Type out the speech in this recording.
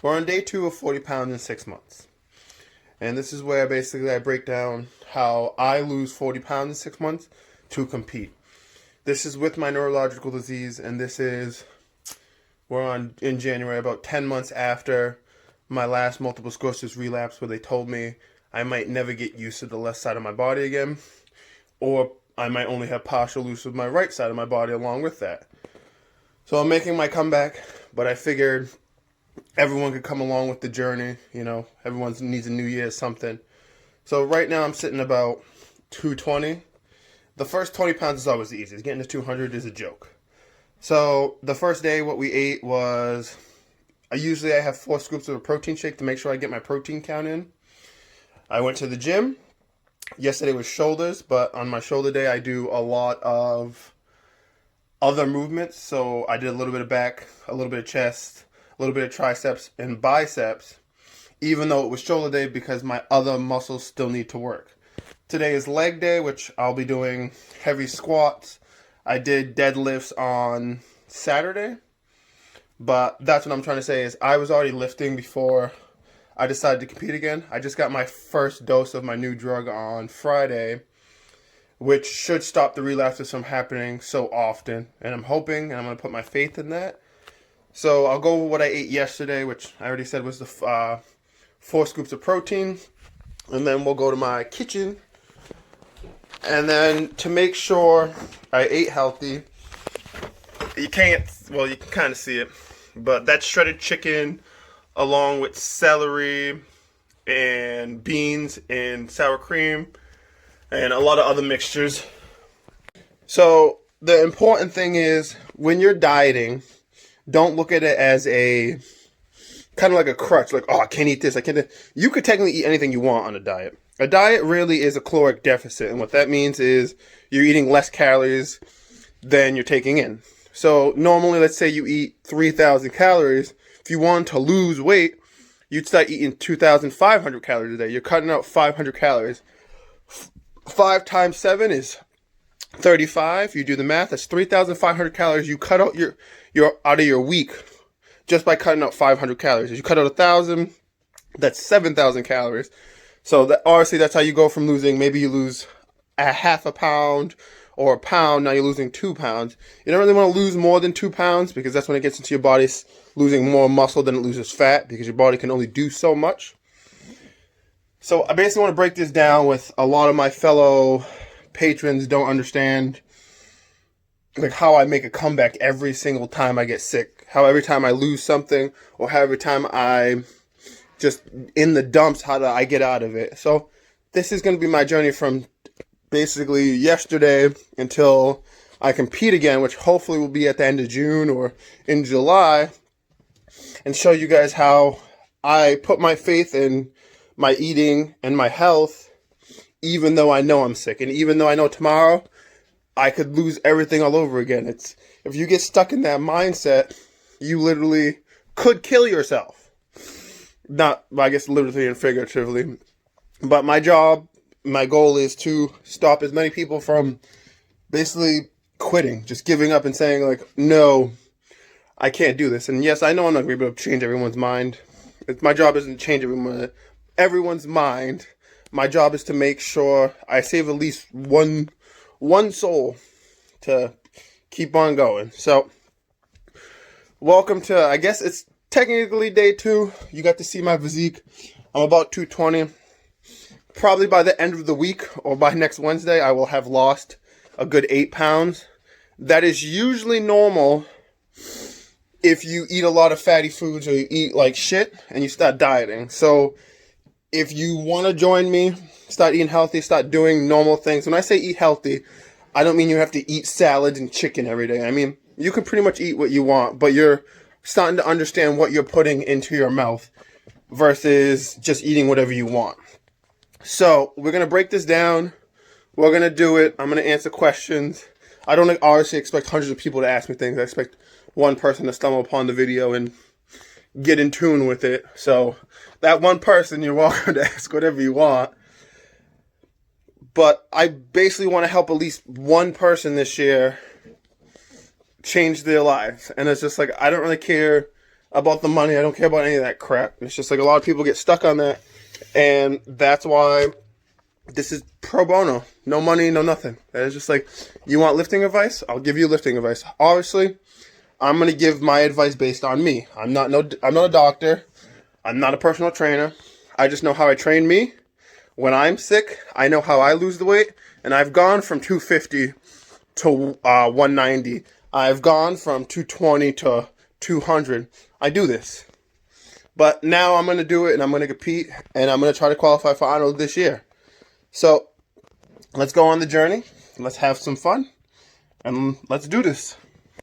We're on day 2 of 40 pounds in 6 months. And this is where basically I break down how I lose 40 pounds in 6 months to compete. This is with my neurological disease, and we're on in January, about 10 months after my last multiple sclerosis relapse, where they told me I might never get used to the left side of my body again, or I might only have partial use of my right side of my body along with that. So I'm making my comeback, but I figured everyone could come along with the journey. Everyone needs a new year or something. So right now I'm sitting about 220. The first 20 pounds is always the easiest. Getting to 200 is a joke. So the first day, what we ate was, I have 4 scoops of a protein shake to make sure I get my protein count in. I went to the gym. Yesterday was shoulders, but on my shoulder day, I do a lot of other movements. So I did a little bit of back, a little bit of chest, a little bit of triceps and biceps, even though it was shoulder day, because my other muscles still need to work. Today is leg day, which I'll be doing heavy squats. I did deadlifts on Saturday, but that's what I'm trying to say is I was already lifting before I decided to compete again. I just got my first dose of my new drug on Friday, which should stop the relapses from happening so often. And I'm hoping, and I'm going to put my faith in that. So I'll go over what I ate yesterday, which I already said was the 4 scoops of protein. And then we'll go to my kitchen. And then to make sure I ate healthy, you can kind of see it, but that's shredded chicken along with celery and beans and sour cream and a lot of other mixtures. So the important thing is, when you're dieting, don't look at it as a kind of like a crutch, like, oh, I can't eat this, I can't. You could technically eat anything you want on a diet. A diet really is a caloric deficit, and what that means is you're eating less calories than you're taking in. So normally, let's say you eat 3,000 calories. If you want to lose weight, you'd start eating 2,500 calories a day. You're cutting out 500 calories. 5 times 7 is 35. You do the math. That's 3,500 calories you cut out your out of your week just by cutting out 500 calories. If you cut out 1,000, that's 7,000 calories. So obviously that's how you go from maybe you lose a half a pound or a pound, now you're losing 2 pounds. You don't really want to lose more than 2 pounds, because that's when it gets into your body losing more muscle than it loses fat, because your body can only do so much. So I basically want to break this down with a lot of my fellow patrons don't understand like how I make a comeback every single time I get sick, how every time I lose something, or how every time I just in the dumps, how do I get out of it? So this is going to be my journey from basically yesterday until I compete again, which hopefully will be at the end of June or in July, and show you guys how I put my faith in my eating and my health, even though I know I'm sick, and even though I know tomorrow I could lose everything all over again. If you get stuck in that mindset, you literally could kill yourself. Not, I guess, literally and figuratively. But my goal is to stop as many people from basically quitting, just giving up and saying, like, no, I can't do this. And yes, I know I'm not going to be able to change everyone's mind. My job isn't to change everyone's mind. My job is to make sure I save at least one soul to keep on going. So, welcome to, I guess it's technically day 2. You got to see my physique. I'm about 220. Probably by the end of the week or by next Wednesday, I will have lost a good 8 pounds. That is usually normal if you eat a lot of fatty foods or you eat like shit and you start dieting. So if you want to join me, start eating healthy, start doing normal things. When I say eat healthy, I don't mean you have to eat salads and chicken every day. I mean, you can pretty much eat what you want, but you're starting to understand what you're putting into your mouth versus just eating whatever you want. So we're going to break this down. We're going to do it. I'm going to answer questions. I don't honestly expect hundreds of people to ask me things. I expect one person to stumble upon the video and get in tune with it. So that one person, you're welcome to ask whatever you want. But I basically want to help at least one person this year change their lives. And it's just like, I don't really care about the money. I don't care about any of that crap. It's just like a lot of people get stuck on that. And that's why this is pro bono. No money, no nothing. It's just like, you want lifting advice? I'll give you lifting advice. Obviously, I'm going to give my advice based on me. I'm not a doctor. I'm not a personal trainer. I just know how I train me. When I'm sick, I know how I lose the weight. And I've gone from 250 to 190. I've gone from 220 to 200. I do this. But now I'm going to do it, and I'm going to compete, and I'm going to try to qualify for Arnold this year. So let's go on the journey. Let's have some fun, and let's do this.